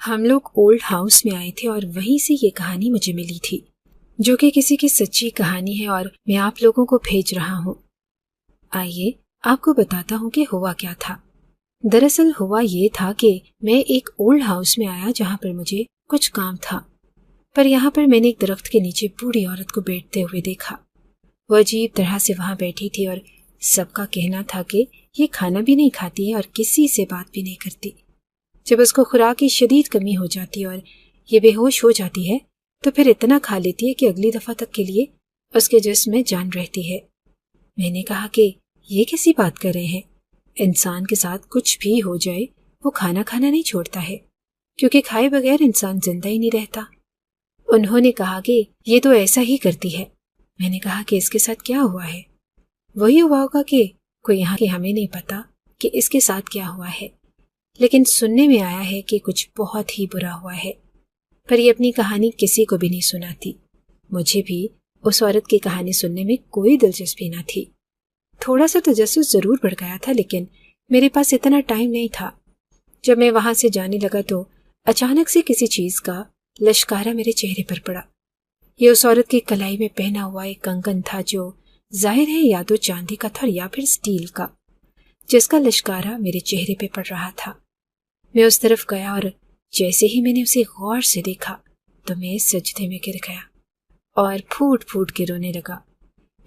ہم لوگ old house میں آئے تھے اور وہیں سے یہ کہانی مجھے ملی تھی، جو کہ کسی کی سچی کہانی ہے اور میں آپ لوگوں کو بھیج رہا ہوں۔ آئیے آپ کو بتاتا ہوں کہ ہوا کیا تھا۔ دراصل ہوا یہ تھا کہ میں ایک اولڈ ہاؤس میں آیا جہاں پر مجھے کچھ کام تھا، پر یہاں پر میں نے ایک درخت کے نیچے بوڑھی عورت کو بیٹھتے ہوئے دیکھا۔ وہ عجیب طرح سے وہاں بیٹھی تھی اور سب کا کہنا تھا کہ یہ کھانا بھی نہیں کھاتی ہے اور کسی سے بات بھی نہیں کرتی۔ جب اس کو خوراک کی شدید کمی ہو جاتی ہے اور یہ بے ہوش ہو جاتی ہے تو پھر اتنا کھا لیتی ہے کہ اگلی دفعہ تک کے لیے اس کے جسم میں جان رہتی ہے۔ میں نے کہا کہ یہ کیسی بات کر رہے ہیں؟ انسان کے ساتھ کچھ بھی ہو جائے وہ کھانا کھانا نہیں چھوڑتا ہے، کیونکہ کھائے بغیر انسان زندہ ہی نہیں رہتا۔ انہوں نے کہا کہ یہ تو ایسا ہی کرتی ہے۔ میں نے کہا کہ اس کے ساتھ کیا ہوا ہے؟ وہی ہوا ہوگا کہ کوئی یہاں کہ ہمیں نہیں پتا کہ اس کے ساتھ کیا ہوا ہے، لیکن سننے میں آیا ہے کہ کچھ بہت ہی برا ہوا ہے، پر یہ اپنی کہانی کسی کو بھی نہیں سناتی۔ مجھے بھی اس عورت کی کہانی سننے میں کوئی دلچسپی نہ تھی۔ تھوڑا سا تجسس ضرور بڑھ گیا تھا، لیکن میرے پاس اتنا ٹائم نہیں تھا۔ جب میں وہاں سے جانے لگا تو اچانک سے کسی چیز کا لشکارہ میرے چہرے پر پڑا۔ یہ اس عورت کی کلائی میں پہنا ہوا ایک کنگن تھا، جو ظاہر ہے یا تو چاندی کا تھا یا پھر اسٹیل کا، جس کا لشکارہ میرے چہرے پہ پڑ رہا تھا۔ میں اس طرف گیا اور جیسے ہی میں نے اسے غور سے دیکھا تو میں سجدے میں گر گیا اور پھوٹ پھوٹ کے رونے لگا۔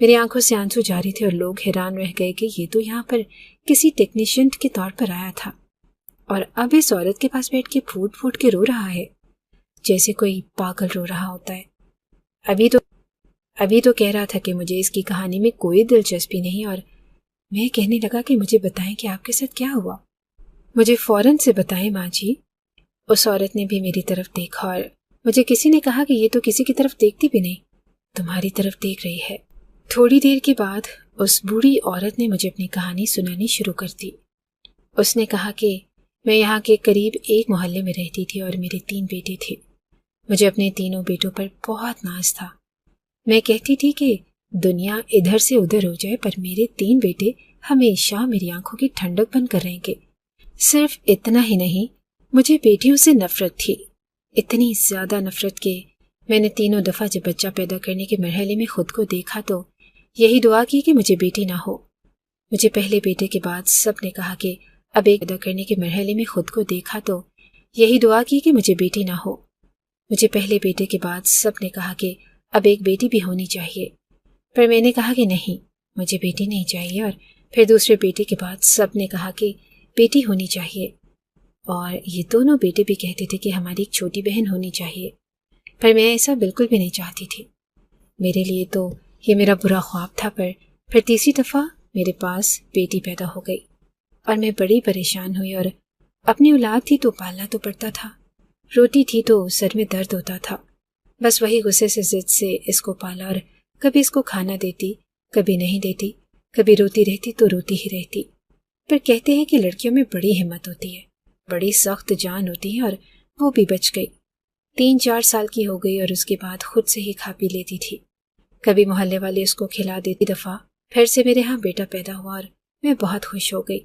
میری آنکھوں سے آنسو جاری تھے اور لوگ حیران رہ گئے کہ یہ تو یہاں پر کسی ٹیکنیشین کے طور پر آیا تھا اور اب اس عورت کے پاس بیٹھ کے پھوٹ پھوٹ کے رو رہا ہے، جیسے کوئی پاگل رو رہا ہوتا ہے۔ ابھی تو کہہ رہا تھا کہ مجھے اس کی کہانی میں کوئی دلچسپی نہیں، اور میں کہنے لگا کہ مجھے بتائیں کہ آپ کے ساتھ کیا ہوا، مجھے فوراً سے بتائیں ماں جی۔ اس عورت نے بھی میری طرف دیکھا اور مجھے کسی نے کہا کہ یہ تو کسی کی طرف دیکھتی بھی نہیں، تمہاری طرف دیکھ رہی ہے۔ تھوڑی دیر کے بعد اس بوڑھی عورت نے مجھے اپنی کہانی سنانی شروع کر دی۔ اس نے کہا کہ میں یہاں کے قریب ایک محلے میں رہتی تھی اور میرے 3 بیٹے تھے۔ مجھے اپنے تینوں بیٹوں پر بہت ناز تھا۔ میں کہتی تھی کہ دنیا ادھر سے ادھر ہو جائے پر میرے 3 بیٹے ہمیشہ میری آنکھوں کی ٹھنڈک بن کر رہیں گے۔ صرف اتنا ہی نہیں، مجھے بیٹیوں سے نفرت تھی، اتنی زیادہ نفرت کہ میں نے تینوں دفعہ جب بچہ پیدا کرنے کے مرحلے میں خود کو دیکھا تو یہی دعا کی کہ مجھے بیٹی نہ ہو۔ مجھے پہلے بیٹے کے بعد سب نے کہا کہ اب ایک پیدا کرنے کے مرحلے میں خود کو دیکھا تو یہی دعا کی کہ مجھے بیٹی نہ ہو۔ مجھے پہلے بیٹے کے بعد سب نے کہا کہ اب ایک بیٹی بھی ہونی چاہیے، پر میں نے کہا کہ نہیں، مجھے بیٹی نہیں چاہیے، اور پھر دوسرے بیٹے کے بعد سب نے کہا کہ بیٹی ہونی چاہیے، اور یہ دونوں بیٹے بھی کہتے تھے کہ ہماری ایک چھوٹی بہن ہونی چاہیے، پر میں ایسا بالکل بھی نہیں چاہتی تھی۔ میرے لیے تو یہ میرا برا خواب تھا، پر پھر تیسری دفعہ میرے پاس بیٹی پیدا ہو گئی اور میں بڑی پریشان ہوئی، اور اپنی اولاد تھی تو پالنا تو پڑتا تھا، روتی تھی تو سر میں درد ہوتا تھا، بس وہی غصے سے ضد سے اس کو پالا، اور کبھی اس کو کھانا دیتی، کبھی نہیں دیتی، کبھی روتی رہتی تو روتی ہی رہتی۔ پر کہتے ہیں کہ لڑکیوں میں بڑی ہمت ہوتی ہے، بڑی سخت جان ہوتی ہے، اور وہ بھی بچ گئی۔ 3-4 سال کی ہو گئی اور اس کے بعد خود سے ہی کھا پی لیتی تھی۔ کبھی محلے والے اس کو کھلا دیتی، دفعہ پھر سے میرے ہاں بیٹا پیدا ہوا اور میں بہت خوش ہو گئی۔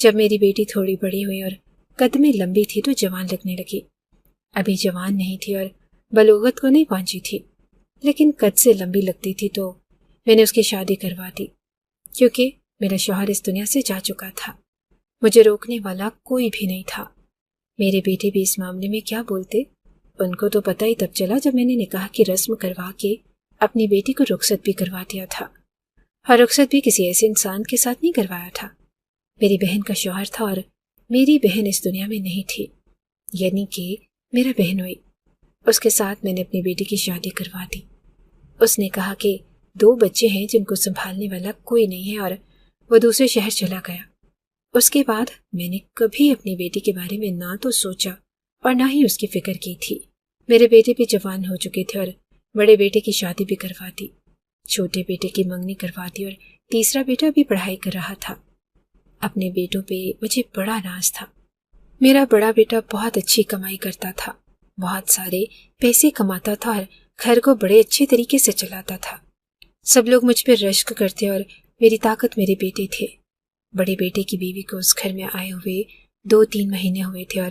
جب میری بیٹی تھوڑی بڑی ہوئی اور قد میں لمبی تھی تو جوان لگنے لگی۔ ابھی جوان نہیں تھی اور بلوغت کو نہیں پہنچی تھی، لیکن قد سے لمبی لگتی تھی، تو میں نے اس کی شادی کروا دی، کیونکہ میرا شوہر اس دنیا سے جا چکا تھا۔ مجھے روکنے والا کوئی بھی نہیں تھا۔ میرے بیٹے بھی اس معاملے میں کیا بولتے، ان کو تو پتہ ہی تب چلا جب میں نے نکاح کی رسم کروا کے اپنی بیٹی کو رخصت بھی کروا دیا تھا، اور رخصت بھی کسی ایسے انسان کے ساتھ نہیں کروایا تھا، میری بہن کا شوہر تھا، اور میری بہن اس دنیا میں نہیں تھی، یعنی کہ میرا بہنوئی۔ اس کے ساتھ میں نے اپنی بیٹی کی شادی کروا دی۔ اس نے کہا کہ 2 بچے ہیں جن کو سنبھالنے والا کوئی نہیں ہے، اور وہ دوسرے شہر چلا گیا۔ اس کے بعد میں نے کبھی اپنی بیٹی کے بارے میں نہ تو سوچا اور نہ ہی اس کی فکر کی تھی۔ میرے بیٹے بھی جوان ہو چکے تھے اور بڑے بیٹے کی شادی بھی کروا دی، چھوٹے بیٹے کی منگنی کروا دی، اور تیسرا بیٹا بھی پڑھائی کر رہا تھا۔ اپنے بیٹوں پہ مجھے بڑا ناز تھا۔ میرا بڑا بیٹا بہت اچھی کمائی کرتا تھا، بہت سارے پیسے کماتا تھا اور گھر کو بڑے اچھے طریقے سے چلاتا تھا۔ سب لوگ مجھ پہ رشک کرتے اور میری طاقت میرے بیٹے تھے۔ بڑے بیٹے کی بیوی کو اس گھر میں آئے ہوئے 2-3 مہینے ہوئے تھے اور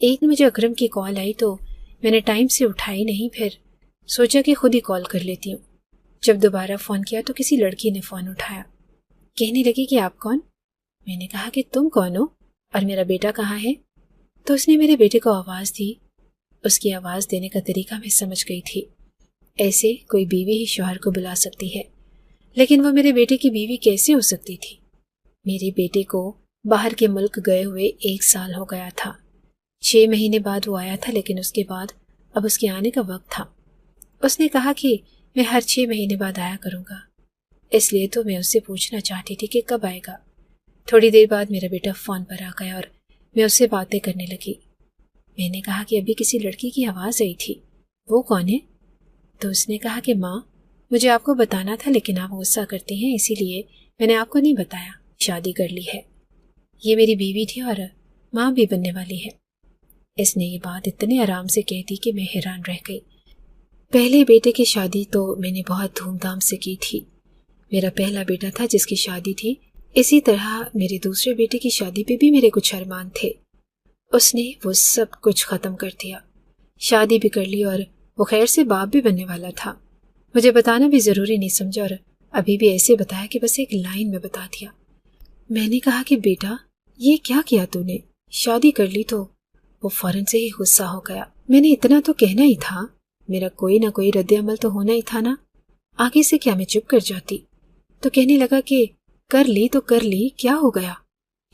ایک دن مجھے اکرم کی کال آئی تو میں نے ٹائم سے اٹھائی نہیں، پھر سوچا کہ خود ہی کال کر لیتی ہوں۔ جب دوبارہ فون کیا تو کسی لڑکی نے فون اٹھایا، کہنے لگی کہ آپ کون؟ میں نے کہا کہ تم کون ہو اور میرا بیٹا کہاں ہے؟ تو اس نے میرے بیٹے کو آواز دی۔ اس کی آواز دینے کا طریقہ میں سمجھ گئی تھی، ایسے کوئی بیوی ہی شوہر کو بلا سکتی ہے، لیکن وہ میرے بیٹے کی بیوی کیسے ہو سکتی تھی؟ میرے بیٹے کو باہر کے ملک گئے ہوئے 1 سال ہو گیا تھا۔ 6 مہینے بعد وہ آیا تھا، لیکن اس کے بعد اب اس کے آنے کا وقت تھا۔ اس نے کہا کہ میں ہر 6 مہینے بعد آیا کروں گا، اس لیے تو میں اس سے پوچھنا چاہتی تھی کہ کب آئے گا۔ تھوڑی دیر بعد میرا بیٹا فون پر آ گیا اور میں اس سے باتیں کرنے لگی۔ میں نے کہا کہ ابھی کسی لڑکی کی آواز آئی تھی، وہ کون ہے؟ تو اس نے کہا کہ ماں، مجھے آپ کو بتانا تھا لیکن آپ غصہ کرتے ہیں، اسی لیے میں نے آپ کو نہیں بتایا، شادی کر لی ہے۔ یہ میری بیوی تھی اور ماں بھی بننے والی ہے۔ اس نے یہ بات اتنے آرام سے کہہ دی کہ میں حیران رہ گئی۔ پہلے بیٹے کی شادی تو میں نے بہت دھوم دھام سے کی تھی، میرا پہلا بیٹا تھا جس کی شادی تھی۔ اسی طرح میرے دوسرے بیٹے کی شادی پہ بھی میرے کچھ ارمان تھے، اس نے وہ سب کچھ ختم کر دیا، شادی بھی کر لی اور وہ خیر سے باپ بھی بننے والا تھا۔ مجھے بتانا بھی ضروری نہیں سمجھا اور ابھی بھی ایسے بتایا کہ بس ایک لائن میں بتا دیا۔ میں نے کہا کہ بیٹا یہ کیا کیا تو نے، شادی کر لی؟ تو وہ فوراً سے ہی غصہ ہو گیا۔ میں نے اتنا تو کہنا ہی تھا، میرا کوئی نہ کوئی رد عمل تو ہونا ہی تھا نا، آگے سے کیا میں چپ کر جاتی؟ تو کہنے لگا کہ کر لی تو کر لی، کیا ہو گیا؟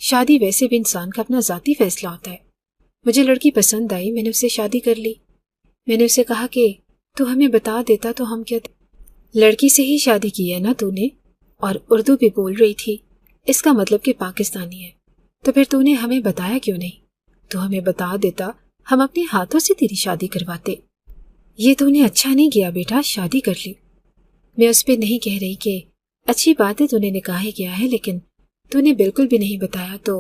شادی ویسے بھی انسان کا اپنا ذاتی فیصلہ ہوتا ہے، مجھے لڑکی پسند آئی، میں نے اس سے شادی کر لی۔ میں نے اسے کہا کہ تو ہمیں بتا دیتا تو ہم کیا، لڑکی سے ہی شادی کی ہے نا تو نے، اور اردو بھی بول رہی تھی، اس کا مطلب کہ پاکستانی ہے، تو پھر تو نے ہمیں بتایا کیوں نہیں؟ تو ہمیں بتا دیتا، ہم اپنے ہاتھوں سے تیری شادی کرواتے۔ یہ تو نے اچھا نہیں کیا بیٹا، شادی کر لی۔ میں اس پہ نہیں کہہ رہی کہ اچھی بات ہے تو نے نکاح کیا ہے، لیکن تو نے بالکل بھی نہیں بتایا۔ تو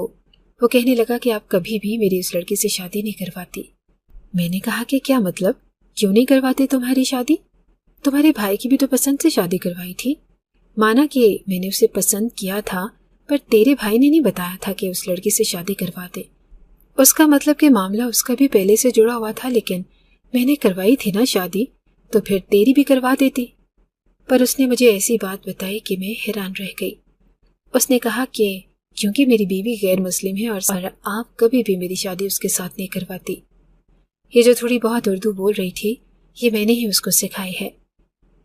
وہ کہنے لگا کہ آپ کبھی بھی میری اس لڑکی سے شادی نہیں کرواتی۔ میں نے کہا کہ کیا مطلب، کیوں نہیں کرواتے تمہاری شادی؟ تمہارے بھائی کی بھی تو پسند سے شادی کروائی تھی، مانا کہ میں نے اسے پسند کیا تھا، پر تیرے بھائی نے نہیں بتایا تھا کہ اس لڑکی سے شادی کروا دے۔ اس کا مطلب کہ معاملہ اس کا بھی پہلے سے جڑا ہوا تھا، لیکن میں نے کروائی تھی نا شادی، تو پھر تیری بھی کروا دیتی۔ پر اس نے مجھے ایسی بات بتائی کہ میں حیران رہ گئی۔ اس نے کہا کہ کیونکہ میری بیوی غیر مسلم ہے اور آپ کبھی بھی میری شادی اس کے ساتھ نہیں کرواتی۔ یہ جو تھوڑی بہت اردو بول رہی تھی، یہ میں نے ہی اس کو سکھائی ہے۔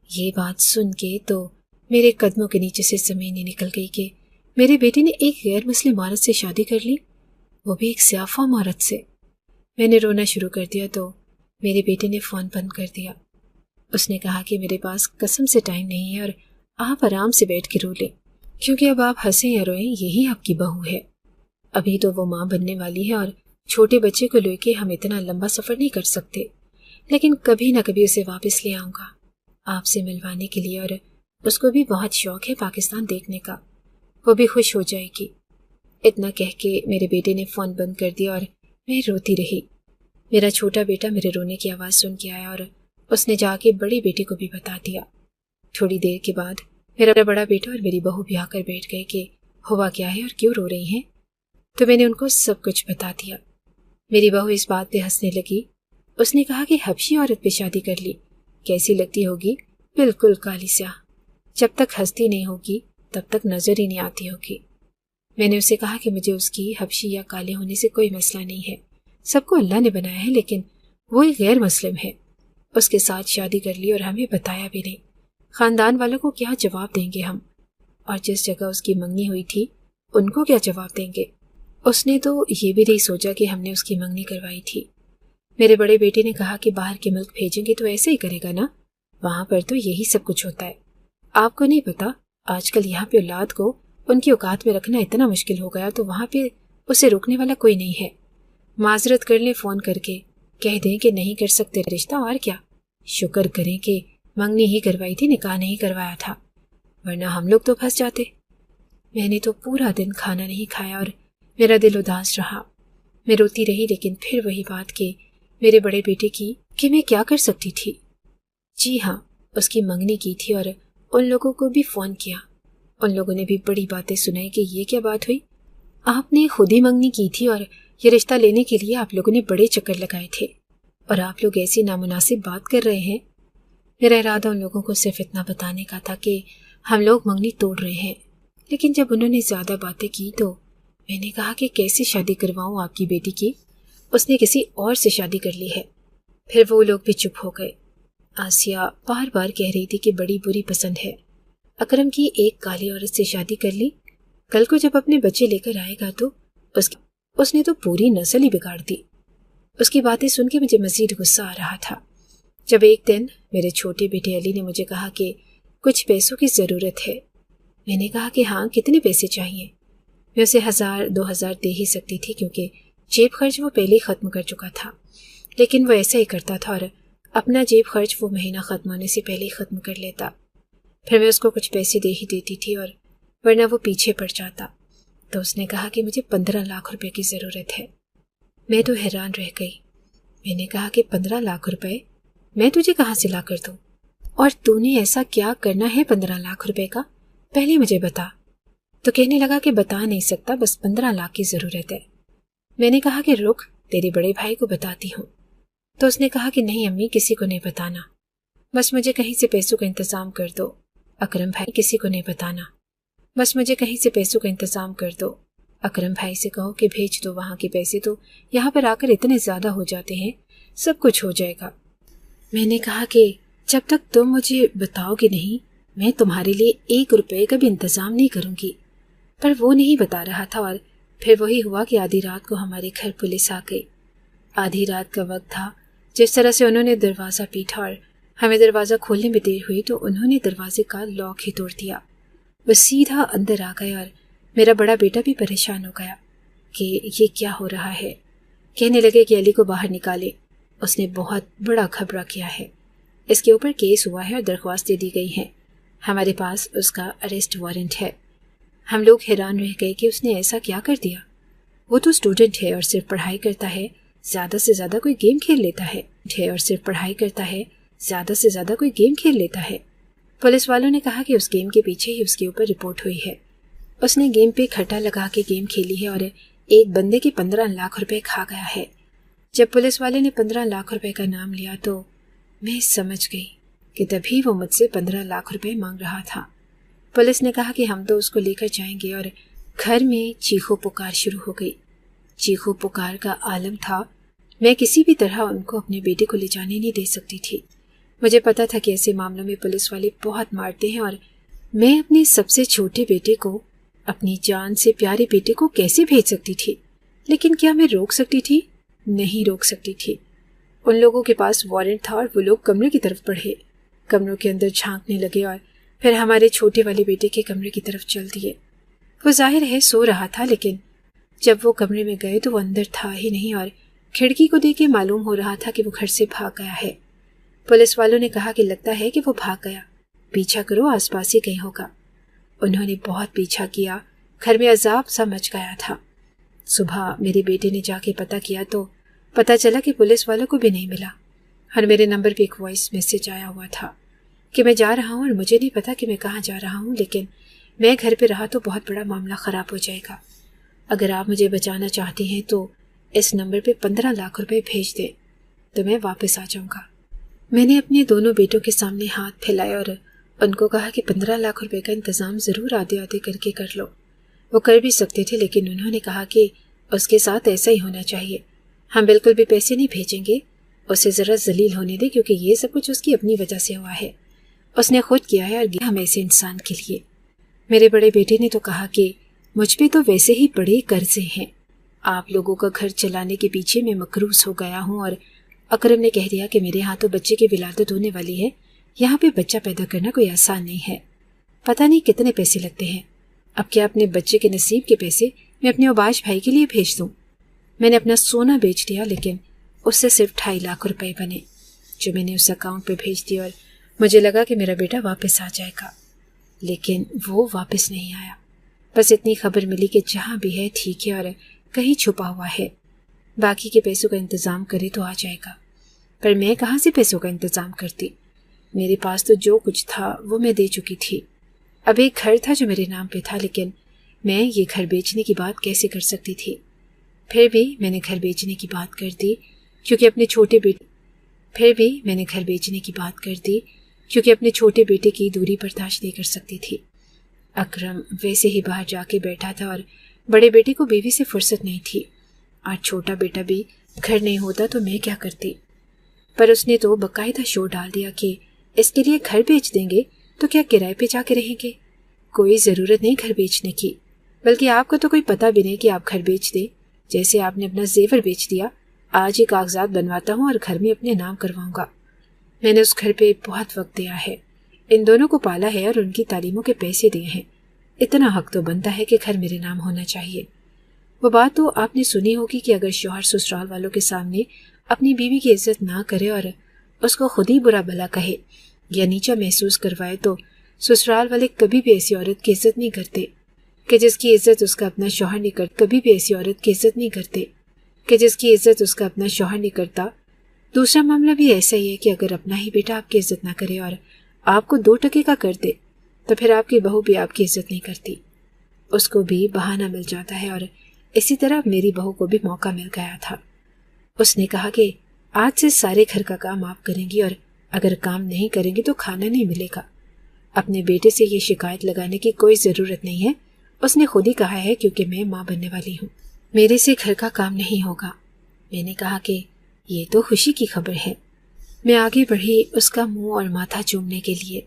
یہ بات سن کے تو میرے قدموں کے نیچے سے زمین ہی نکل گئی کہ میرے بیٹے نے ایک غیر مسلم عورت سے شادی کر لی، وہ بھی ایک سیاہ فام عورت سے۔ میں نے رونا شروع کر دیا تو میرے بیٹے نے فون بند کر دیا۔ اس نے کہا کہ میرے پاس قسم سے ٹائم نہیں ہے اور آپ آرام سے بیٹھ کے رو لیں، کیونکہ اب آپ ہنسیں یا روئیں یہی آپ کی بہو ہے۔ ابھی تو وہ ماں بننے والی ہے اور چھوٹے بچے کو لے کے ہم اتنا لمبا سفر نہیں کر سکتے، لیکن کبھی نہ کبھی اسے واپس لے آؤں گا آپ سے ملوانے کے لیے، اور اس کو بھی بہت شوق ہے پاکستان دیکھنے کا، وہ بھی خوش ہو جائے گی۔ اتنا کہہ کے میرے بیٹے نے فون بند کر دیا اور میں روتی رہی۔ میرا چھوٹا بیٹا میرے رونے کی آواز سن کے آیا اور اس نے جا کے بڑے بیٹے کو بھی بتا دیا۔ تھوڑی دیر کے بعد میرا بڑا بیٹا اور میری بہو بھی آ کر بیٹھ گئے کہ ہوا کیا ہے اور کیوں رو رہی ہیں، تو میں نے ان کو سب کچھ بتا دیا۔ میری بہو اس بات پہ ہنسنے لگی۔ اس نے کہا کہ حبشی عورت پہ شادی کر لی، کیسی لگتی ہوگی؟ بالکل کالی سیاہ، جب تک ہنستی نہیں ہوگی تب تک نظر ہی نہیں آتی ہوگی۔ میں نے اسے کہا کہ مجھے اس کی حبشی یا کالے ہونے سے کوئی مسئلہ نہیں ہے، سب کو اللہ نے بنایا ہے، لیکن وہ ایک غیر مسلم ہے، اس کے ساتھ شادی کر لی اور ہمیں بتایا بھی نہیں، خاندان والوں کو کیا جواب دیں گے ہم؟ اور جس جگہ اس کی منگنی ہوئی تھی ان کو کیا جواب دیں گے؟ اس نے تو یہ بھی نہیں سوچا کہ ہم نے اس کی منگنی کروائی تھی۔ میرے بڑے بیٹے نے کہا کہ باہر کے ملک بھیجیں گے تو ایسے ہی کرے گا نا، وہاں پر تو یہی سب کچھ ہوتا ہے، آپ کو نہیں پتا آج کل یہاں پہ اولاد کو ان کی اوقات میں رکھنا اتنا مشکل ہو گیا، تو وہاں پہ اسے روکنے والا کوئی نہیں ہے، معذرت کر لیں فون کر کے، کہہ دیں کہ نہیں کر سکتے رشتہ، اور کیا، شکر کریں کہ منگنی ہی کروائی تھی، نکاح نہیں کروایا تھا، ورنہ ہم لوگ تو پھنس جاتے۔ میں نے تو پورا دن کھانا نہیں کھایا اور میرا دل اداس رہا، میں روتی رہی، لیکن پھر وہی بات کہ میرے بڑے بیٹے کی کہ میں کیا کر سکتی تھی۔ جی ہاں، اس کی منگنی کی تھی اور ان لوگوں کو بھی فون کیا، ان لوگوں نے بھی بڑی باتیں سنائی کہ یہ کیا بات ہوئی، آپ نے خود ہی منگنی کی تھی اور یہ رشتہ لینے کے لیے آپ لوگوں نے بڑے چکر لگائے تھے اور آپ لوگ ایسی نامناسب بات کر رہے ہیں۔ میرا ارادہ ان لوگوں کو صرف اتنا بتانے کا تھا کہ ہم لوگ منگنی توڑ رہے ہیں، لیکن جب انہوں نے زیادہ باتیں کی تو میں نے کہا کہ کیسے شادی کرواؤں آپ کی بیٹی کی، اس نے کسی اور سے شادی کر لی ہے۔ پھر وہ لوگ بھی چپ ہو گئے۔ آسیہ بار بار کہہ رہی تھی کہ بڑی بری پسند ہے، اکرم کی ایک کالی عورت سے شادی کر لی، کل کو جب اپنے بچے لے کر آئے گا تو اس نے تو پوری نسل ہی بگاڑ دی۔ اس کی باتیں سن کے مجھے مزید غصہ آ رہا تھا۔ جب ایک دن میرے چھوٹے بیٹے علی نے مجھے کہا کہ کچھ پیسوں کی ضرورت ہے، میں نے کہا کہ ہاں، کتنے پیسے چاہیے؟ میں اسے 1000-2000 دے ہی سکتی تھی کیونکہ جیب خرچ وہ پہلے ہی ختم کر چکا تھا، لیکن وہ ایسا ہی کرتا تھا اور اپنا جیب خرچ وہ مہینہ ختم ہونے سے پہلے ہی ختم کر لیتا۔ پھر میں اس کو کچھ پیسے دے ہی دیتی تھی اور ورنہ وہ پیچھے پڑ جاتا۔ تو اس نے کہا کہ مجھے 15 لاکھ روپے کی ضرورت ہے۔ میں تو حیران رہ گئی۔ میں نے کہا کہ 15 لاکھ روپے میں تجھے کہاں سے لا کر دوں؟ اور تو نے ایسا کیا کرنا ہے 15 لاکھ روپے کا؟ پہلے مجھے بتا۔ تو کہنے لگا کہ بتا نہیں سکتا، بس 15 لاکھ کی ضرورت ہے۔ میں نے کہا کہ رک، تیرے بڑے بھائی کو بتاتی ہوں۔ تو اس نے کہا کہ نہیں امی، کسی کو نہیں بتانا، بس مجھے کہیں سے پیسوں کا انتظام کر دو۔ اکرم بھائی، کسی کو نہیں بتانا، بس مجھے کہیں سے پیسوں کا انتظام کر دو۔ اکرم بھائی سے کہو کہ بھیج دو، وہاں کے پیسے تو یہاں پر آ کر اتنے زیادہ ہو جاتے ہیں، سب کچھ ہو جائے گا۔ میں نے کہا کہ جب تک تم مجھے بتاؤ گے نہیں، میں تمہارے لیے 1 روپے کا بھی انتظام نہیں کروں گی۔ پر وہ نہیں بتا رہا تھا اور پھر وہی ہوا کہ آدھی رات کو ہمارے گھر پولیس آ گئی۔ آدھی رات کا وقت تھا۔ جس طرح سے انہوں نے دروازہ پیٹا اور ہمیں دروازہ کھولنے میں دیر ہوئی تو انہوں نے دروازے کا لاک ہی توڑ دیا۔ وہ سیدھا اندر آ گئے اور میرا بڑا بیٹا بھی پریشان ہو گیا کہ یہ کیا ہو رہا ہے۔ کہنے لگے کہ علی کو باہر نکالے، اس نے بہت بڑا گھبرا کیا ہے، اس کے اوپر کیس ہوا ہے اور درخواست دے دی گئی ہے، ہمارے پاس اس کا اریسٹ وارنٹ ہے۔ ہم لوگ حیران رہ گئے کہ اس نے ایسا کیا کر دیا؟ وہ تو اسٹوڈنٹ ہے اور صرف پڑھائی کرتا ہے، زیادہ سے زیادہ کوئی گیم کھیل لیتا ہے اور صرف پڑھائی کرتا ہے، زیادہ سے زیادہ کوئی گیم کھیل لیتا ہے۔ پولیس والوں نے کہا کہ اس گیم کے پیچھے ہی اس کے اوپر رپورٹ ہوئی ہے، اس نے گیم پہ کھٹا لگا کے گیم کھیلی ہے اور ایک بندے کے 15 لاکھ روپے کھا گیا ہے۔ جب پولیس والے نے 15 لاکھ روپے کا نام لیا تو میں سمجھ گئی کہ تبھی وہ مجھ سے 15 لاکھ روپے مانگ رہا تھا۔ پولیس نے کہا کہ ہم تو اس کو لے کر جائیں گے اور گھر میں چیخو پکار شروع ہو گئی۔ چیخو پکار کا عالم تھا۔ میں کسی بھی طرح ان کو اپنے بیٹے کو لے جانے نہیں دے سکتی تھی۔ مجھے پتا تھا کہ ایسے معاملوں میں پولیس والے بہت مارتے ہیں اور میں اپنے سب سے چھوٹے بیٹے کو، اپنی جان سے پیارے بیٹے کو کیسے بھیج سکتی تھی؟ لیکن کیا میں روک سکتی تھی؟ نہیں روک سکتی تھی۔ ان لوگوں کے پاس وارنٹ تھا اور وہ لوگ کمرے کی طرف بڑھے، کمروں کے اندر جھانکنے لگے اور پھر ہمارے چھوٹے والے بیٹے کے کمرے کی طرف چل دیے۔ وہ ظاہر ہے سو رہا تھا، لیکن جب وہ کمرے میں گئے تو وہ اندر تھا ہی نہیں اور کھڑکی کو دیکھ کے معلوم ہو رہا تھا کہ وہ گھر سے بھاگ گیا ہے۔ پولیس والوں نے کہا کہ لگتا ہے کہ وہ بھاگ گیا، پیچھا کرو، آس پاس ہی کہیں ہوگا۔ انہوں نے بہت پیچھا کیا، گھر میں عذاب سا مچ گیا تھا۔ صبح میرے بیٹے نے جا کے پتہ کیا تو پتہ چلا کہ پولیس والوں کو بھی نہیں ملا اور میرے نمبر پہ ایک وائس میسج آیا ہوا تھا کہ میں جا رہا ہوں اور مجھے نہیں پتا کہ میں کہاں جا رہا ہوں، لیکن میں گھر پہ رہا تو بہت بڑا معاملہ خراب ہو جائے گا۔ اگر آپ مجھے بچانا چاہتے ہیں تو اس نمبر پہ 15 لاکھ روپے بھیج دیں تو میں واپس آ جاؤں گا۔ میں نے اپنے دونوں بیٹوں کے سامنے ہاتھ پھیلائے اور ان کو کہا کہ 15 لاکھ روپے کا انتظام ضرور آدھے آدھے کر کے کر لو۔ وہ کر بھی سکتے تھے، لیکن انہوں نے کہا کہ اس کے ساتھ ایسا ہی ہونا چاہیے، ہم بالکل بھی پیسے نہیں بھیجیں گے، اسے ذرا ذلیل ہونے دے کیونکہ یہ سب کچھ اس کی اپنی وجہ سے ہوا ہے، اس نے خود کیا ہے اور ہم ایسے انسان کے لیے۔ میرے بڑے بیٹے نے تو کہا کہ مجھ پہ تو ویسے ہی بڑے قرضے ہیں، آپ لوگوں کا گھر چلانے کے پیچھے میں مقروض ہو گیا ہوں، اور اکرم نے کہہ دیا کہ میرے ہاں تو بچے کی ولادت ہونے والی ہے، یہاں پہ بچہ پیدا کرنا کوئی آسان نہیں ہے، پتہ نہیں کتنے پیسے لگتے ہیں، اب کیا اپنے بچے کے نصیب کے پیسے میں اپنے عباش بھائی کے لیے بھیج دوں؟ میں نے اپنا سونا بیچ دیا، لیکن اس سے صرف 2.5 لاکھ روپے بنے جو میں نے اس اکاؤنٹ پہ بھیج دی اور مجھے لگا کہ میرا بیٹا واپس آ جائے گا، لیکن وہ واپس نہیں آیا۔ بس اتنی خبر ملی کہ جہاں بھی ہے ٹھیک ہے اور کہیں چھپا ہوا ہے، باقی کے پیسوں کا انتظام کرے تو آ جائے گا۔ پر میں کہاں سے پیسوں کا انتظام کرتی؟ میرے پاس تو جو کچھ تھا وہ میں دے چکی تھی۔ اب ایک گھر تھا جو میرے نام پہ تھا، لیکن میں یہ گھر بیچنے کی بات کیسے کر سکتی تھی؟ پھر بھی میں نے گھر بیچنے کی بات کر دی کیونکہ اپنے چھوٹے بیٹے کی دوری برداشت نہیں کر سکتی تھی۔ اکرم ویسے ہی باہر جا کے بیٹھا تھا اور بڑے بیٹے کو بیوی سے فرصت نہیں تھی۔ آج چھوٹا بیٹا بھی گھر نہیں ہوتا تو میں کیا کرتی، پر اس نے تو باقاعدہ شور ڈال دیا کہ اس کے لیے گھر بیچ دیں گے تو کیا کرائے پہ جا کے رہیں گے؟ کوئی ضرورت نہیں گھر بیچنے کی، بلکہ آپ کو تو کوئی پتہ بھی نہیں کہ آپ گھر بیچ دیں۔ جیسے آپ نے اپنا زیور بیچ دیا، آج ہی کاغذات بنواتا ہوں اور گھر میں اپنے نام کرواؤں گا۔ میں نے اس گھر پہ بہت وقت دیا ہے، ان دونوں کو پالا ہے اور ان کی تعلیموں کے پیسے دیے ہیں، اتنا حق تو بنتا ہے کہ گھر میرے نام ہونا چاہیے۔ وہ بات تو آپ نے سنی ہوگی کہ اگر شوہر سسرال والوں کے سامنے اپنی بیوی کی عزت نہ کرے اور اس کو خود ہی برا بھلا کہے یا نیچا محسوس کروائے تو سسرال والے کبھی بھی ایسی عورت کی عزت نہیں کرتے کہ جس کی عزت اس کا اپنا شوہر نہیں کرتا، کبھی بھی ایسی عورت کی عزت نہیں کرتے کہ جس کی عزت اس کا اپنا شوہر نہیں کرتا۔ دوسرا معاملہ بھی ایسا ہی ہے کہ اگر اپنا ہی بیٹا آپ کی عزت نہ کرے اور آپ کو 2 ٹکے کا کر دے تو پھر آپ کی بہو بھی آپ کی عزت نہیں کرتی، اس کو بھی بہانہ مل جاتا ہے، اور اسی طرح میری بہو کو بھی موقع مل گیا تھا۔ اس نے کہا کہ آج سے سارے گھر کا کام آپ کریں گی اور اگر کام نہیں کریں گی تو کھانا نہیں ملے گا۔ اپنے بیٹے سے یہ شکایت لگانے کی کوئی ضرورت نہیں ہے، اس نے خود ہی کہا ہے کیونکہ میں ماں بننے والی ہوں، میرے سے گھر کا کام نہیں ہوگا۔ میں نے کہا کہ یہ تو خوشی کی خبر ہے۔ میں آگے بڑھی اس کا منہ اور ماتھا چومنے کے لیے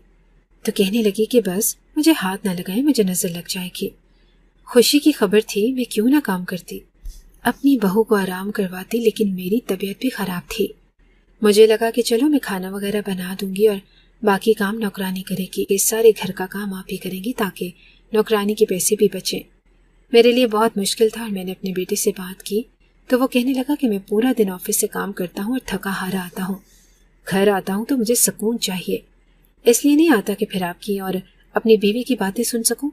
تو کہنے لگی کہ بس مجھے ہاتھ نہ لگائیں، مجھے نظر لگ جائے گی۔ خوشی کی خبر تھی، میں کیوں نہ کام کرتی، اپنی بہو کو آرام کرواتی، لیکن میری طبیعت بھی خراب تھی۔ مجھے لگا کہ چلو میں کھانا وغیرہ بنا دوں گی اور باقی کام نوکرانی کرے گی، یہ سارے گھر کا کام آپ ہی کریں گی تاکہ نوکرانی کے پیسے بھی بچیں۔ میرے لیے بہت مشکل تھا اور میں نے اپنے بیٹے سے بات کی تو وہ کہنے لگا کہ میں پورا دن آفس سے کام کرتا ہوں اور تھکا ہارا آتا ہوں، گھر آتا ہوں تو مجھے سکون چاہیے، اس لیے نہیں آتا کہ پھر آپ کی اور اپنی بیوی کی باتیں سن سکوں۔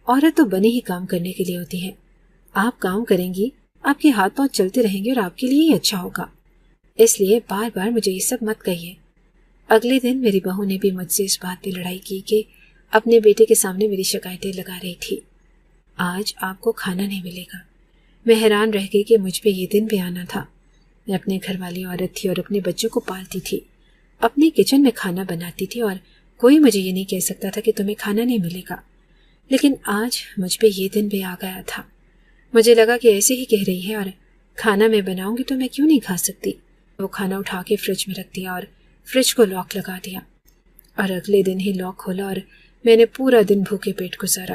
عورت تو بنی ہی کام کرنے کے لیے ہوتی ہے، آپ کام کریں گی، آپ کے ہاتھ پاؤں چلتے رہیں گے اور آپ کے لیے ہی اچھا ہوگا، اس لیے بار بار مجھے یہ سب مت کہیے۔ اگلے دن میری بہو نے بھی مجھ سے اس بات پہ لڑائی کی کہ اپنے بیٹے کے سامنے میری شکایتیں لگا رہی تھی۔ آج آپ کو کھانا نہیں ملے گا۔ میں حیران رہ گئی کہ مجھ پہ یہ دن بھی آنا تھا۔ میں اپنے گھر والی عورت تھی اور اپنے بچوں کو پالتی تھی، اپنے کچن میں کھانا بناتی تھی اور کوئی مجھے یہ نہیں کہہ سکتا تھا کہ تمہیں کھانا نہیں ملے گا، لیکن آج مجھ پہ یہ دن بھی آ گیا تھا۔ مجھے لگا کہ ایسے ہی کہہ رہی ہے اور کھانا میں بناؤں گی تو میں کیوں نہیں کھا سکتی۔ وہ کھانا اٹھا کے فریج میں رکھ دیا اور فریج کو لاک لگا دیا، اور اگلے دن ہی لاک کھولا اور میں نے پورا دن بھوکے پیٹ گزارا۔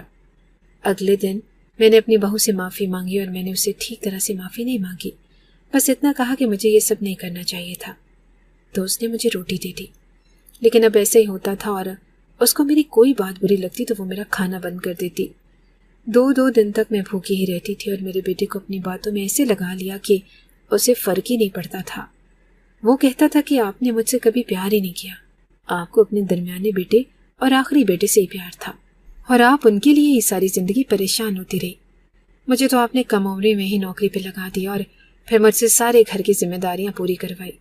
اگلے دن میں نے اپنی بہو سے معافی مانگی اور میں نے اسے ٹھیک طرح سے معافی نہیں مانگی، بس اتنا کہا کہ مجھے یہ سب نہیں کرنا چاہیے تھا، تو اس نے مجھے روٹی دے دی۔ لیکن اب ایسا ہی ہوتا تھا اور اس کو میری کوئی بات بری لگتی تو وہ میرا کھانا بند کر دیتی۔ 2 دن تک میں بھوکی ہی رہتی تھی اور میرے بیٹے کو اپنی باتوں میں ایسے لگا لیا کہ اسے فرق ہی نہیں پڑتا تھا۔ وہ کہتا تھا کہ آپ نے مجھ سے کبھی پیار ہی نہیں کیا، آپ کو اپنے درمیانے بیٹے اور آخری بیٹے سے ہی پیار تھا اور آپ ان کے لیے ہی ساری زندگی پریشان ہوتی رہی۔ مجھے تو آپ نے کم عمری میں ہی نوکری پہ لگا دیا اور پھر مجھ سے سارے گھر کی ذمہ داریاں پوری کروائی۔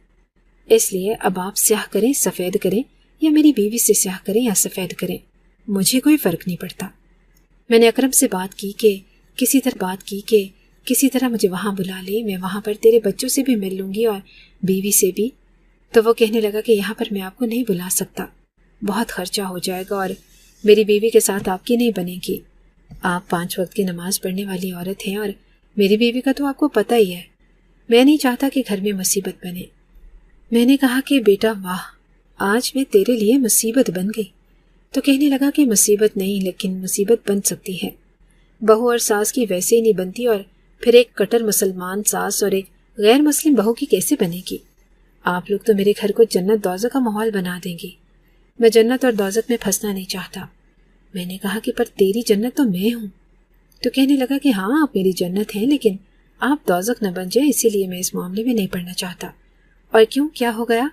اس لیے اب آپ سیاہ کریں سفید کریں یا میری بیوی سے سیاہ کریں یا سفید کریں، مجھے کوئی فرق نہیں پڑتا۔ میں نے اکرم سے بات کی کہ کسی طرح مجھے وہاں بلا لے، میں وہاں پر تیرے بچوں سے بھی مل لوں گی اور بیوی سے بھی، تو وہ کہنے لگا کہ یہاں پر میں آپ کو نہیں بلا سکتا، بہت خرچہ ہو جائے گا اور میری بیوی کے ساتھ آپ کی نہیں بنے گی۔ آپ 5 وقت کی نماز پڑھنے والی عورت ہیں اور میری بیوی کا تو آپ کو پتہ ہی ہے، میں نہیں چاہتا کہ گھر میں مصیبت بنے۔ میں نے کہا کہ بیٹا واہ، آج میں تیرے لیے مصیبت بن گئی، تو کہنے لگا کہ مصیبت نہیں لیکن مصیبت بن سکتی ہے، بہو اور ساس کی ویسے ہی نہیں بنتی، اور پھر ایک کٹر مسلمان ساس اور ایک غیر مسلم بہو کی کیسے بنے گی؟ آپ لوگ تو میرے گھر کو جنت دوزخ کا ماحول بنا دیں گی، میں جنت اور دوزخ میں پھنسنا نہیں چاہتا۔ میں نے کہا کہ پر تیری جنت تو میں ہوں، تو کہنے لگا کہ ہاں آپ میری جنت ہیں لیکن آپ دوزخ نہ بن جائیں، اسی لیے میں اس معاملے میں نہیں پڑھنا چاہتا۔ اور کیوں، کیا ہو گیا؟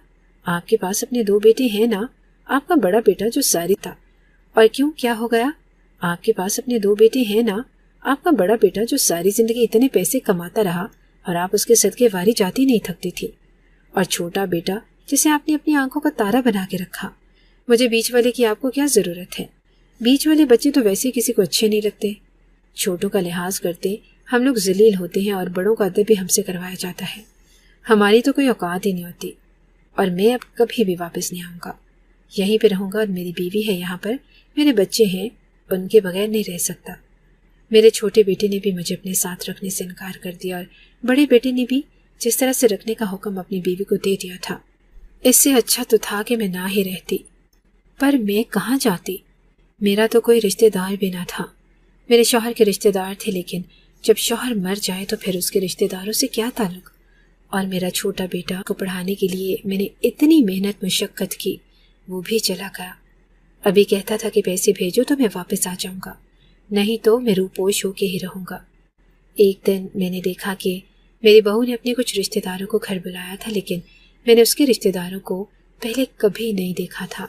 آپ کے پاس اپنے 2 بیٹے ہیں نا، آپ کا بڑا بیٹا جو ساری تھا۔ اور کیوں، کیا ہو گیا؟ آپ کے پاس اپنے 2 بیٹے ہیں نا، آپ کا بڑا بیٹا جو ساری زندگی اتنے پیسے کماتا رہا اور آپ اس کے صدقے واری جاتی نہیں تھکتی تھی، اور چھوٹا بیٹا جسے آپ نے اپنی آنکھوں کا تارا بنا کے رکھا۔ مجھے بیچ والے کی آپ کو کیا ضرورت ہے؟ بیچ والے بچے تو ویسے کسی کو اچھے نہیں لگتے، چھوٹوں کا لحاظ کرتے ہم لوگ ذلیل ہوتے ہیں اور بڑوں کا ادب بھی ہم سے کروایا جاتا ہے. ہماری تو کوئی اوقات ہی نہیں ہوتی. اور میں اب کبھی بھی واپس نہیں آؤں گا. یہیں پہ رہوں گا اور میری بیوی ہے یہاں پر, میرے بچے ہیں, ان کے بغیر نہیں رہ سکتا. میرے چھوٹے بیٹے نے بھی مجھے اپنے ساتھ رکھنے سے انکار کر دیا اور بڑے بیٹے نے بھی جس طرح سے رکھنے کا حکم اپنی بیوی کو دے دیا تھا. اس سے اچھا تو تھا کہ میں نہ ہی رہتی. پر میں کہاں جاتی؟ میرا تو کوئی رشتہ دار بھی نہ تھا. میرے شوہر کے رشتہ دار تھے, لیکن جب شوہر مر جائے تو پھر اس کے رشتہ داروں سے کیا تعلق؟ اور میرا چھوٹا بیٹا کو پڑھانے کے لیے میں نے اتنی محنت مشقت کی, وہ بھی چلا گیا. ابھی کہتا تھا کہ پیسے بھیجو تو میں واپس آ جاؤں گا, نہیں تو میں روپوش ہو کے ہی رہوں گا. ایک دن میں نے دیکھا کہ میری بہو نے اپنے کچھ رشتہ داروں کو گھر بلایا تھا, لیکن میں نے اس کے رشتہ داروں کو پہلے کبھی نہیں دیکھا تھا.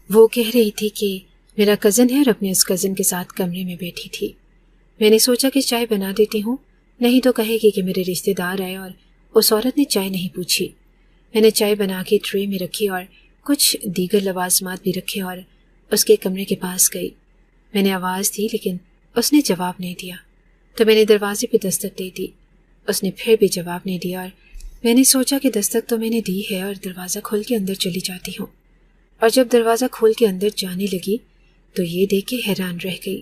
وہ کہہ رہی تھی کہ میرا کزن ہے اور اپنے اس کزن کے ساتھ کمرے میں بیٹھی تھی. میں نے سوچا کہ چائے بنا دیتی ہوں, نہیں تو کہے گی کہ میرے رشتہ دار آئے, اور اس عورت نے چائے نہیں پوچھی. میں نے چائے بنا کے ٹرے میں رکھی اور کچھ دیگر لوازمات بھی رکھے اور اس کے کمرے کے پاس گئی. میں نے آواز دی لیکن اس نے جواب نہیں دیا, تو میں نے دروازے پہ دستک دے دی. اس نے پھر بھی جواب نہیں دیا اور میں نے سوچا کہ دستک تو میں نے دی ہے اور دروازہ کھول کے اندر چلی جاتی ہوں. اور جب دروازہ کھول کے اندر جانے لگی تو یہ دیکھ کے حیران رہ گئی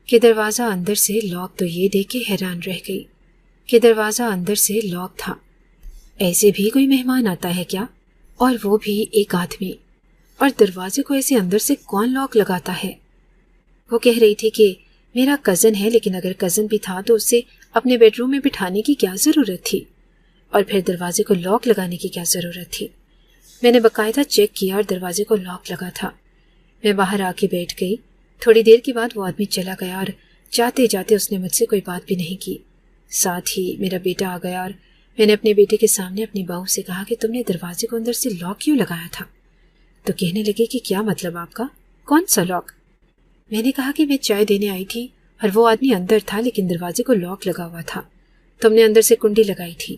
کہ دروازہ اندر سے لاک تھا. ایسے بھی کوئی مہمان آتا ہے کیا؟ اور وہ بھی ایک آدمی, اور دروازے کو ایسے اندر سے کون لاک لگاتا ہے؟ وہ کہہ رہی تھی کہ میرا کزن ہے, لیکن اگر کزن بھی تھا تو اسے اپنے بیڈ روم میں بٹھانے کی کیا ضرورت تھی, اور پھر دروازے کو لاک لگانے کی کیا ضرورت تھی؟ میں نے باقاعدہ چیک کیا اور دروازے کو لاک لگا تھا. میں باہر آ کے بیٹھ گئی. تھوڑی دیر کے بعد وہ آدمی چلا گیا اور جاتے جاتے اس نے مجھ سے کوئی بات بھی نہیں کی. ساتھ ہی میرا بیٹا آ گیا اور میں نے اپنے بیٹے کے سامنے اپنی بہو سے کہا کہ تم نے دروازے کو اندر سے لاک کیوں لگایا تھا؟ تو کہنے لگے کہ کیا مطلب آپ کا؟ کون سا لاک؟ میں نے کہا کہ میں چائے دینے آئی تھی اور وہ آدمی اندر تھا, لیکن دروازے کو لاک لگا ہوا تھا. تم نے اندر سے کنڈی لگائی تھی.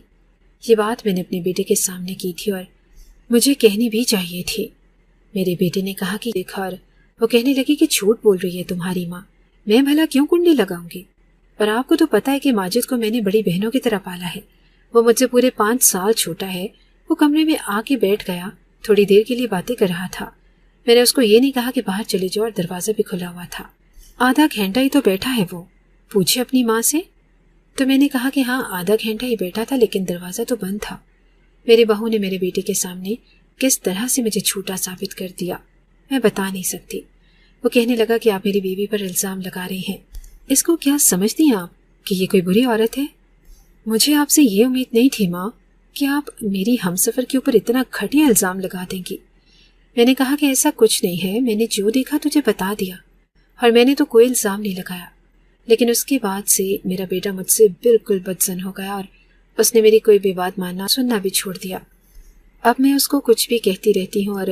یہ بات میں نے اپنے بیٹے کے سامنے کی تھی اور مجھے کہنی بھی چاہیے تھی. میرے بیٹے نے کہا کہ دیکھا, اور وہ کہنے لگی کہ جھوٹ بول رہی ہے تمہاری ماں, میں بھلا کیوں کنڈی لگاؤں گی؟ اور آپ کو تو پتا ہے کہ ماجد کو میں نے بڑی بہنوں کی طرح پالا ہے. وہ مجھ سے پورے 5 سال چھوٹا ہے. وہ کمرے میں آ کے بیٹھ گیا, تھوڑی دیر کے لیے باتیں کر رہا تھا. میں نے اس کو یہ نہیں کہا کہ باہر چلے جاؤ, اور دروازہ بھی کھلا ہوا تھا. آدھا گھنٹہ ہی تو بیٹھا ہے, وہ پوچھے اپنی ماں سے. تو میں نے کہا کہ ہاں آدھا گھنٹہ ہی بیٹھا تھا, لیکن دروازہ تو بند تھا. میری بہو نے میرے بیٹے کے سامنے کس طرح سے مجھے جھوٹا ثابت کر دیا میں بتا نہیں سکتی. وہ کہنے لگا کہ آپ میری بیوی پر الزام لگا رہے ہیں. اس کو کیا سمجھتی ہیں آپ کہ یہ کوئی بری عورت ہے؟ مجھے آپ سے یہ امید نہیں تھی ماں کہ آپ میری ہمسفر کے اوپر اتنا گھٹیا الزام لگا دیں گی. میں نے کہا کہ ایسا کچھ نہیں ہے, میں نے جو دیکھا تجھے بتا دیا, اور میں نے تو کوئی الزام نہیں لگایا. لیکن اس کے بعد سے میرا بیٹا مجھ سے بالکل بدظن ہو گیا اور اس نے میری کوئی بھی بات ماننا سننا بھی چھوڑ دیا. اب میں اس کو کچھ بھی کہتی رہتی ہوں اور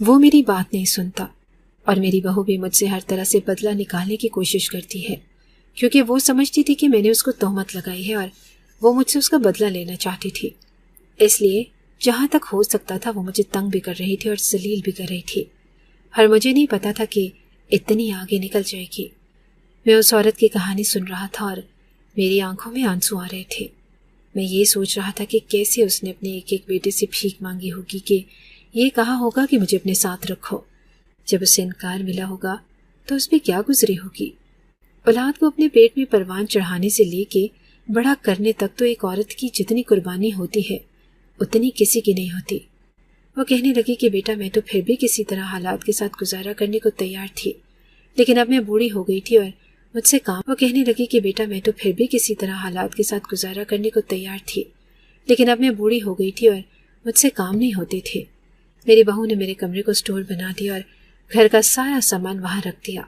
وہ میری بات نہیں سنتا. اور میری بہو بھی مجھ سے ہر طرح سے بدلہ نکالنے کی کوشش کرتی ہے, کیونکہ وہ سمجھتی تھی کہ میں نے اس کو تہمت لگائی ہے اور وہ مجھ سے اس کا بدلہ لینا چاہتی تھی. اس لیے جہاں تک ہو سکتا تھا وہ مجھے تنگ بھی کر رہی تھی اور ذلیل بھی کر رہی تھی. اور مجھے نہیں پتا تھا کہ اتنی آگے نکل جائے گی. میں اس عورت کی کہانی سن رہا تھا اور میری آنکھوں میں آنسو آ رہے تھے. میں یہ سوچ رہا تھا کہ کیسے اس نے اپنے ایک ایک بیٹے سے بھیک مانگی ہوگی, کہ یہ کہا ہوگا کہ مجھے اپنے ساتھ رکھو. جب اسے انکار ملا ہوگا تو اس پہ کیا گزری ہوگی. اولاد کو اپنے پیٹ میں پروان چڑھانے سے لے کے بڑا کرنے تک تو ایک عورت کی جتنی قربانی ہوتی ہے اتنی کسی کی نہیں ہوتی. وہ کہنے لگی کہ بیٹا میں تو پھر بھی کسی طرح حالات کے ساتھ گزارا کرنے کو تیار تھی, لیکن اب میں بوڑھی ہو گئی تھی اور مجھ سے کام. وہ کہنے لگی کہ بیٹا میں تو پھر بھی کسی طرح حالات کے ساتھ گزارا کرنے کو تیار تھی, لیکن اب میں بوڑھی ہو گئی تھی اور مجھ سے کام نہیں ہوتے تھے. میری بہو نے میرے کمرے کو اسٹور بنا دیا اور گھر کا سارا سامان وہاں رکھ دیا.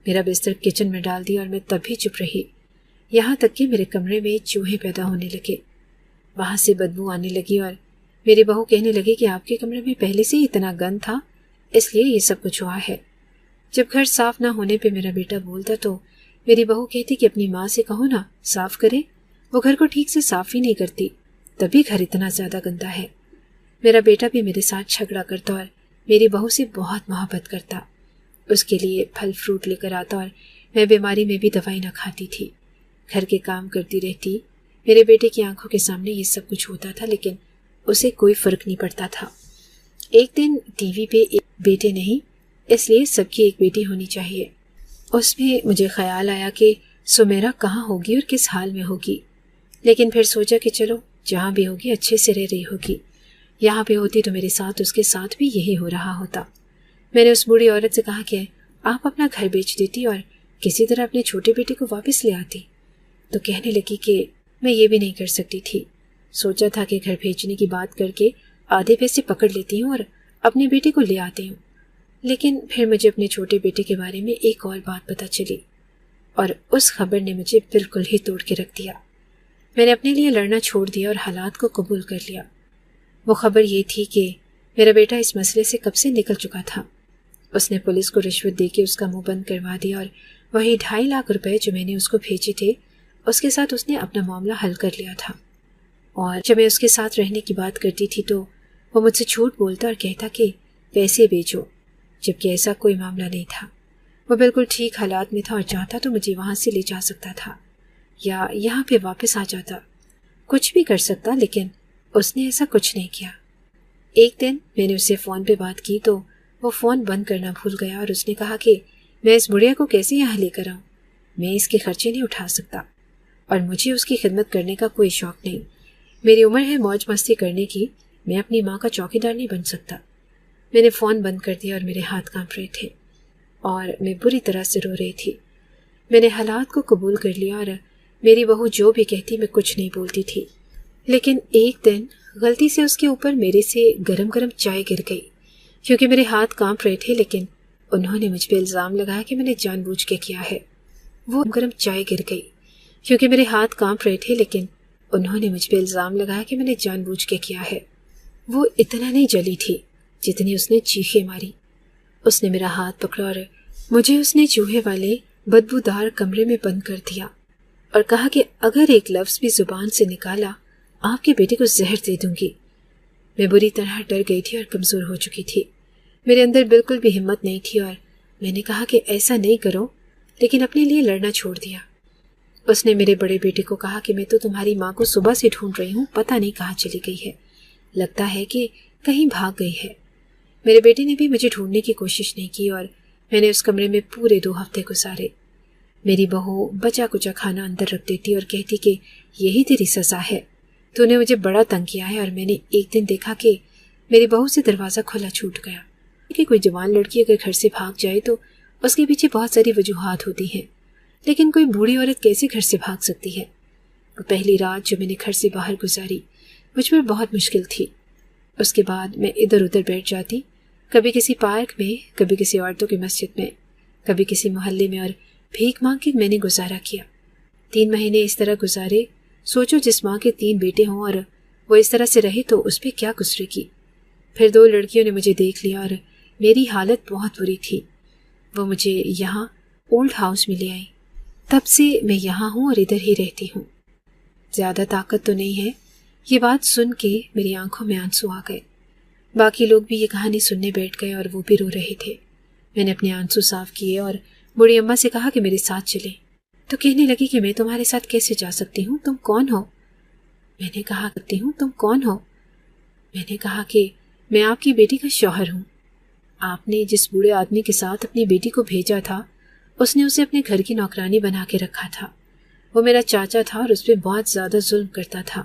میرا بستر کچن میں ڈال دیا اور میں تب بھی چپ رہی, یہاں تک کہ میرے کمرے میں چوہے پیدا ہونے لگے. وہاں سے بدبو آنے لگی اور میری بہو کہنے لگی کہ آپ کے کمرے میں پہلے سے ہی اتنا گند تھا, اس لیے یہ سب کچھ ہوا ہے. جب گھر صاف نہ ہونے پہ میرا بیٹا بولتا تو میری بہو کہتی کہ اپنی ماں سے کہو نا صاف کرے, وہ گھر کو ٹھیک سے صاف ہی نہیں کرتی, تبھی گھر اتنا زیادہ گندا ہے. میرا بیٹا بھی میرے ساتھ جھگڑا کرتا اور میری بہو سے بہت محبت کرتا. اس کے لیے پھل فروٹ لے کر آتا اور میں بیماری میں بھی دوائی نہ کھاتی تھی. گھر کے کام کرتی رہتی. میرے بیٹے کی آنکھوں کے سامنے یہ سب کچھ ہوتا تھا لیکن اسے کوئی فرق نہیں پڑتا تھا. ایک دن ٹی وی پہ ایک بیٹے نہیں اس لیے سب کی ایک بیٹی ہونی چاہیے. اس میں مجھے خیال آیا کہ سمیرا کہاں ہوگی اور کس حال میں ہوگی. لیکن پھر سوچا کہ چلو جہاں بھی ہوگی اچھے سے رہ رہی ہوگی. یہاں پہ ہوتی تو میرے ساتھ اس کے ساتھ بھی یہی ہو رہا ہوتا. میں نے اس بوڑھی عورت سے کہا کہ آپ اپنا گھر بیچ دیتی اور کسی طرح اپنے چھوٹے بیٹے کو واپس لے آتی. تو کہنے لگی کہ میں یہ بھی نہیں کر سکتی تھی. سوچا تھا کہ گھر بھیجنے کی بات کر کے آدھے پیسے پکڑ لیتی ہوں اور اپنے بیٹے کو لے آتی ہوں. لیکن پھر مجھے اپنے چھوٹے بیٹے کے بارے میں ایک اور بات پتہ چلی اور اس خبر نے مجھے بالکل ہی توڑ کے رکھ دیا. میں نے اپنے لیے لڑنا چھوڑ دیا اور حالات کو قبول کر لیا. وہ خبر یہ تھی کہ میرا بیٹا اس مسئلے سے کب سے نکل چکا تھا. اس نے پولیس کو رشوت دے کے اس کا منہ بند کروا دیا اور وہی 2.5 لاکھ روپے جو میں نے اس کو بھیجے تھے اس کے ساتھ اس نے اپنا معاملہ حل کر لیا تھا. اور جب میں اس کے ساتھ رہنے کی بات کرتی تھی تو وہ مجھ سے جھوٹ بولتا اور کہتا کہ پیسے بھیجو، جبکہ ایسا کوئی معاملہ نہیں تھا. وہ بالکل ٹھیک حالات میں تھا اور چاہتا تو مجھے وہاں سے لے جا سکتا تھا یا یہاں پہ واپس آ جاتا، کچھ بھی کر سکتا، لیکن اس نے ایسا کچھ نہیں کیا. ایک دن میں نے اس سے فون پہ بات کی تو وہ فون بند کرنا بھول گیا اور اس نے کہا کہ میں اس بڑھیا کو کیسے یہاں لے کر آؤں، میں اس کے خرچے نہیں اٹھا سکتا اور مجھے اس کی خدمت کرنے کا کوئی شوق نہیں. میری عمر ہے موج مستی کرنے کی، میں اپنی ماں کا چوکیدار نہیں بن سکتا. میں نے فون بند کر دیا اور میرے ہاتھ کانپ رہے تھے اور میں بری طرح سے رو رہی تھی. میں نے حالات کو قبول کر لیا اور میری بہو جو بھی کہتی میں کچھ نہیں بولتی تھی. لیکن ایک دن غلطی سے اس کے اوپر میرے سے گرم گرم چائے گر گئی کیونکہ میرے ہاتھ کانپ رہے تھے، لیکن انہوں نے مجھ پہ الزام لگایا کہ میں نے جان بوجھ کے کیا ہے. وہ گرم چائے گر گئی کیونکہ میرے ہاتھ کانپ رہے تھے، لیکن انہوں نے مجھ پہ الزام لگایا کہ میں نے جان بوجھ کے کیا ہے. وہ اتنا نہیں جلی تھی جتنی اس نے چیخیں ماری. اس نے میرا ہاتھ پکڑا اور مجھے اس نے چوہے والے بدبودار کمرے میں بند کر دیا اور کہا کہ اگر ایک لفظ بھی زبان سے نکالا آپ کے بیٹے کو زہر دے دوں گی. میں بری طرح ڈر گئی تھی اور کمزور ہو چکی تھی. میرے اندر بالکل بھی ہمت نہیں تھی اور میں نے کہا کہ ایسا نہیں کرو، لیکن اپنے لیے لڑنا چھوڑ دیا. اس نے میرے بڑے بیٹے کو کہا کہ میں تو تمہاری ماں کو صبح سے ڈھونڈ رہی ہوں، پتہ نہیں کہاں چلی گئی ہے، لگتا ہے کہ کہیں بھاگ گئی ہے. میرے بیٹے نے بھی مجھے ڈھونڈنے کی کوشش نہیں کی اور میں نے اس کمرے میں پورے 2 ہفتے گزارے. میری بہو بچا کچا کھانا اندر رکھ دیتی اور کہتی کہ یہی تیری سزا ہے، تو نے مجھے بڑا تنگ کیا ہے. اور میں نے ایک دن دیکھا کہ میری بہو سے دروازہ کھلا چھوٹ گیا کہ کوئی جوان لڑکی اگر گھر سے بھاگ جائے تو اس کے پیچھے بہت ساری وجوہات ہوتی ہیں، لیکن کوئی بوڑھی عورت کیسے گھر سے بھاگ سکتی ہے. وہ پہلی رات جو میں نے گھر سے باہر گزاری مجھ پر بہت مشکل تھی. اس کے بعد میں ادھر ادھر بیٹھ جاتی، کبھی کسی پارک میں، کبھی کسی عورتوں کی مسجد میں، کبھی کسی محلے میں، اور بھیک مانگ کے میں نے گزارا کیا. 3 مہینے اس طرح گزارے. سوچو جس ماں کے 3 بیٹے ہوں اور وہ اس طرح سے رہے تو اس پہ کیا گزرے گی. پھر 2 لڑکیوں نے مجھے دیکھ لیا اور میری حالت بہت بری تھی. وہ مجھے یہاں اولڈ ہاؤس میں لے آئی. تب سے میں یہاں ہوں اور ادھر ہی رہتی ہوں. زیادہ طاقت تو نہیں ہے. یہ بات سن کے میری آنکھوں میں آنسو آ گئے. باقی لوگ بھی یہ کہانی سننے بیٹھ گئے اور وہ بھی رو رہے تھے. میں نے اپنے آنسو صاف کیے اور بوڑھی اماں سے کہا کہ میرے ساتھ چلیں. تو کہنے لگی کہ میں تمہارے ساتھ کیسے جا سکتی ہوں، تم کون ہو؟ میں نے کہا کرتی ہوں تم کون ہو؟ میں نے کہا کہ میں آپ کی بیٹی کا شوہر ہوں. آپ نے جس بوڑھے آدمی کے ساتھ اپنی بیٹی کو بھیجا تھا اس نے اسے اپنے گھر کی نوکرانی بنا کے رکھا تھا. وہ میرا چاچا تھا اور اس پہ بہت زیادہ ظلم کرتا تھا.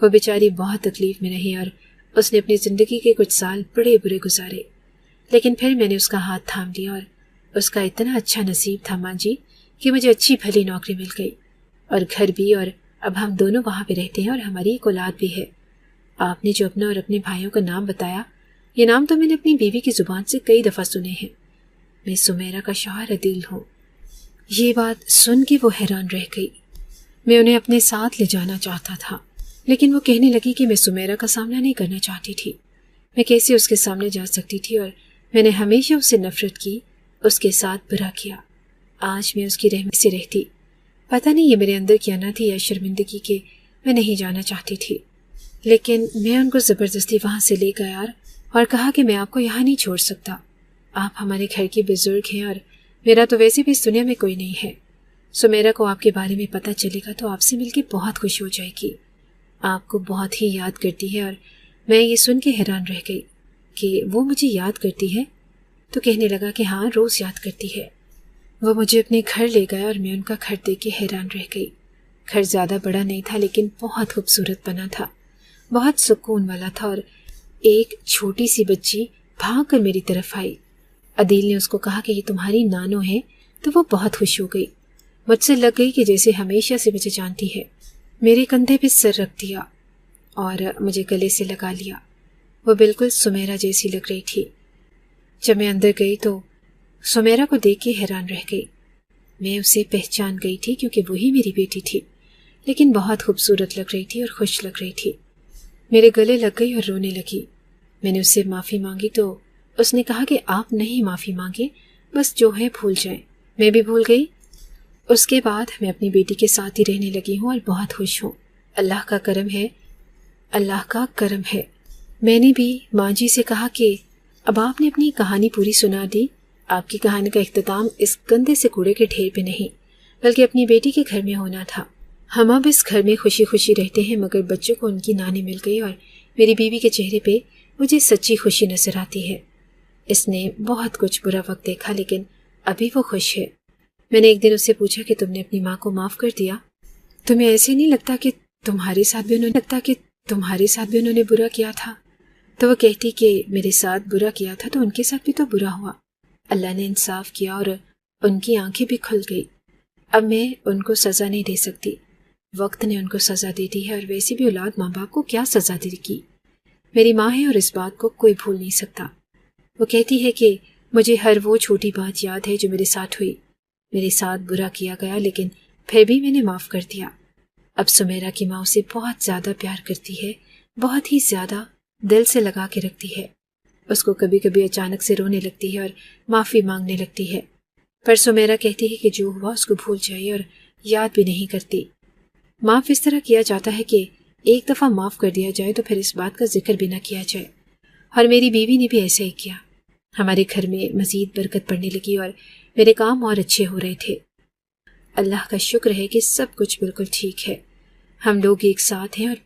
وہ بیچاری بہت تکلیف میں رہی اور اس نے اپنی زندگی کے کچھ سال بڑے برے گزارے. لیکن پھر میں نے اس کا ہاتھ تھام لیا اور اس کا اتنا اچھا نصیب تھا ماں جی کہ مجھے اچھی بھلی نوکری مل گئی اور گھر بھی، اور اب ہم دونوں وہاں پہ رہتے ہیں اور ہماری ایک اولاد بھی ہے. آپ نے جو اپنا اور اپنے بھائیوں کا نام بتایا، یہ نام تو میں نے اپنی بیوی کی زبان سے کئی دفعہ سنے ہیں. میں سمیرا کا شوہر عدیل ہوں. یہ بات سن کے وہ حیران رہ گئی. میں انہیں اپنے ساتھ لے جانا چاہتا تھا لیکن وہ کہنے لگی کہ میں سمیرا کا سامنا نہیں کرنا چاہتی تھی. میں کیسے اس کے سامنے جا سکتی تھی، اور میں نے ہمیشہ اس سے نفرت کی، اس کے ساتھ برا کیا. آج میں اس کی رحمت سے رہتی. پتہ نہیں یہ میرے اندر کیا نہ تھی یا شرمندگی کہ میں نہیں جانا چاہتی تھی. لیکن میں ان کو زبردستی وہاں سے لے گیا اور کہا کہ میں آپ کو یہاں نہیں چھوڑ سکتا. آپ ہمارے گھر کے بزرگ ہیں اور میرا تو ویسے بھی اس دنیا میں کوئی نہیں ہے. سمیرا کو آپ کے بارے میں پتہ چلے گا تو آپ سے مل کے بہت خوش ہو جائے گی، آپ کو بہت ہی یاد کرتی ہے۔ اور میں یہ سن کے حیران رہ گئی کہ وہ مجھے یاد کرتی ہے، تو کہنے لگا کہ ہاں روز یاد کرتی ہے۔ وہ مجھے اپنے گھر لے گیا اور میں ان کا گھر دیکھ کے حیران رہ گئی۔ گھر زیادہ بڑا نہیں تھا لیکن بہت خوبصورت بنا تھا، بہت سکون والا تھا۔ اور ایک چھوٹی سی بچی بھاگ کر میری طرف آئی۔ عدیل نے اس کو کہا کہ یہ تمہاری نانو ہے، تو وہ بہت خوش ہو گئی، مجھ سے لگ گئی کہ جیسے ہمیشہ سے مجھے جانتی ہے۔ میرے کندھے پہ سر رکھ دیا اور مجھے گلے سے لگا لیا۔ وہ بالکل سمیرا جیسی لگ رہی تھی۔ جب میں اندر گئی تو سمیرا کو دیکھ کے حیران رہ گئی۔ میں اسے پہچان گئی تھی کیونکہ وہی میری بیٹی تھی، لیکن بہت خوبصورت لگ رہی تھی اور خوش لگ رہی تھی۔ میرے گلے لگ گئی اور رونے لگی۔ میں نے اس سے معافی مانگی تو اس نے کہا کہ آپ نہیں معافی مانگے، بس جو ہے بھول جائیں۔ میں بھی بھول گئی۔ اس کے بعد میں اپنی بیٹی کے ساتھ ہی رہنے لگی ہوں اور بہت خوش ہوں۔ اللہ کا کرم ہے، اللہ کا کرم ہے۔ میں نے بھی ماں جی سے کہا کہ اب آپ نے اپنی کہانی پوری سنا دی۔ آپ کی کہانی کا اختتام اس گندے سے کوڑے کے ڈھیر پہ نہیں بلکہ اپنی بیٹی کے گھر میں ہونا تھا۔ ہم اب اس گھر میں خوشی خوشی رہتے ہیں، مگر بچوں کو ان کی نانی مل گئی اور میری بیوی کے چہرے پہ مجھے سچی خوشی نظر آتی ہے۔ اس نے بہت کچھ برا وقت دیکھا لیکن ابھی وہ خوش ہے۔ میں نے ایک دن اس سے پوچھا کہ تم نے اپنی ماں کو معاف کر دیا؟ تمہیں ایسے نہیں لگتا کہ تمہارے ساتھ بھی انہوں نے برا کیا تھا؟ تو وہ کہتی کہ میرے ساتھ برا کیا تھا تو ان کے ساتھ بھی تو برا ہوا۔ اللہ نے انصاف کیا اور ان کی آنکھیں بھی کھل گئی۔ اب میں ان کو سزا نہیں دے سکتی، وقت نے ان کو سزا دے دی ہے، اور ویسے بھی اولاد ماں باپ کو کیا سزا دے گی؟ میری ماں ہے اور اس بات کو کوئی بھول نہیں سکتا۔ وہ کہتی ہے کہ مجھے ہر وہ چھوٹی بات یاد ہے جو میرے ساتھ ہوئی، میرے ساتھ برا کیا گیا لیکن پھر بھی میں نے معاف کر دیا۔ اب سمیرا کی ماں اسے بہت زیادہ پیار کرتی ہے، بہت ہی زیادہ دل سے لگا کے رکھتی ہے۔ اس کو کبھی کبھی اچانک سے رونے لگتی ہے اور معافی مانگنے لگتی ہے، پر سمیرا کہتی ہے کہ جو ہوا اس کو بھول جائے اور یاد بھی نہیں کرتی۔ معاف اس طرح کیا جاتا ہے کہ ایک دفعہ معاف کر دیا جائے تو پھر اس بات کا ذکر بھی نہ کیا جائے، اور میری بیوی نے بھی ایسا ہی کیا۔ ہمارے گھر میں مزید برکت پڑنے لگی اور میرے کام اور اچھے ہو رہے تھے۔ اللہ کا شکر ہے کہ سب کچھ بالکل ٹھیک ہے، ہم لوگ ایک ساتھ ہیں اور